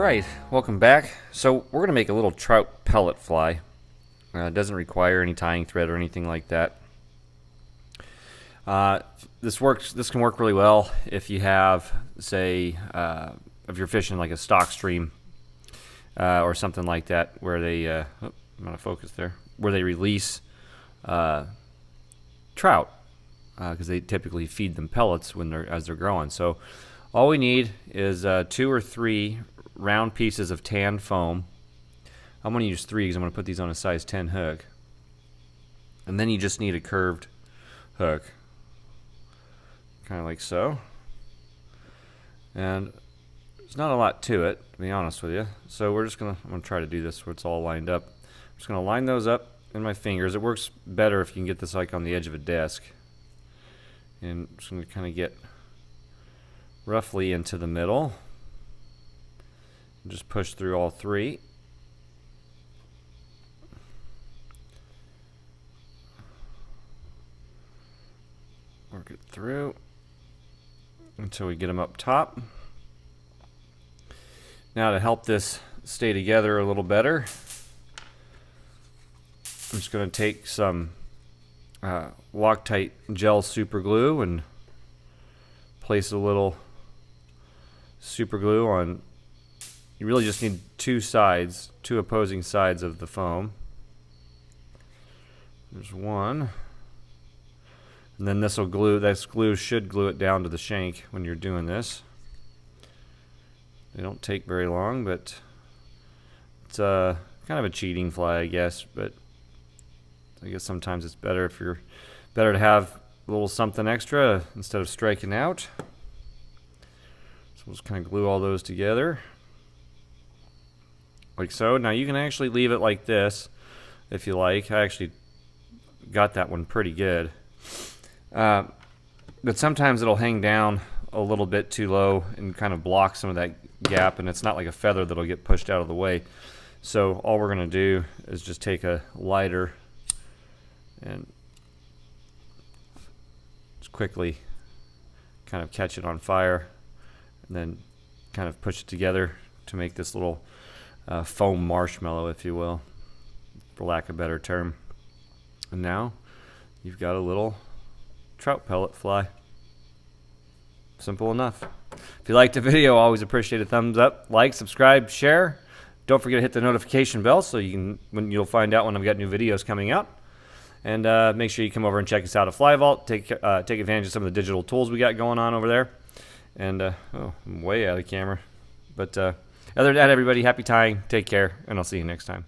Alright, welcome back. So we're going to make a little trout pellet fly. It doesn't require any tying thread or anything like that. This can work really well if you have, say, if you're fishing like a stock stream or something like that, where they I'm out of focus there, where they release trout, because they typically feed them pellets as they're growing. So all we need is 2 or 3 round pieces of tan foam. I'm going to use 3 because I'm going to put these on a size 10 hook. And then you just need a curved hook, kind of like so. And there's not a lot to it, to be honest with you. So I'm going to try to do this where it's all lined up. I'm just going to line those up in my fingers. It works better if you can get this like on the edge of a desk. And I'm just going to kind of get roughly into the middle. Just push through all 3. Work it through until we get them up top. Now, to help this stay together a little better, I'm just going to take some Loctite gel super glue and place a little super glue on. You really just need 2 opposing sides of the foam. There's one. And then this glue should glue it down to the shank when you're doing this. They don't take very long, but it's kind of a cheating fly, I guess. But I guess sometimes it's better to have a little something extra instead of striking out. So we'll just kind of glue all those together, like so. Now you can actually leave it like this if you like. I actually got that one pretty good. But sometimes it'll hang down a little bit too low and kind of block some of that gap, and it's not like a feather that'll get pushed out of the way. So all we're going to do is just take a lighter and just quickly kind of catch it on fire, and then kind of push it together to make this little foam marshmallow, if you will, for lack of a better term. And now you've got a little trout pellet fly. Simple enough. If you liked the video, always appreciate a thumbs up, like, subscribe, share. Don't forget to hit the notification bell so you'll find out when I've got new videos coming out. And make sure you come over and check us out at Fly Vault. Take advantage of some of the digital tools we got going on over there. And oh, I'm way out of camera. But other than that, everybody, happy tying. Take care, and I'll see you next time.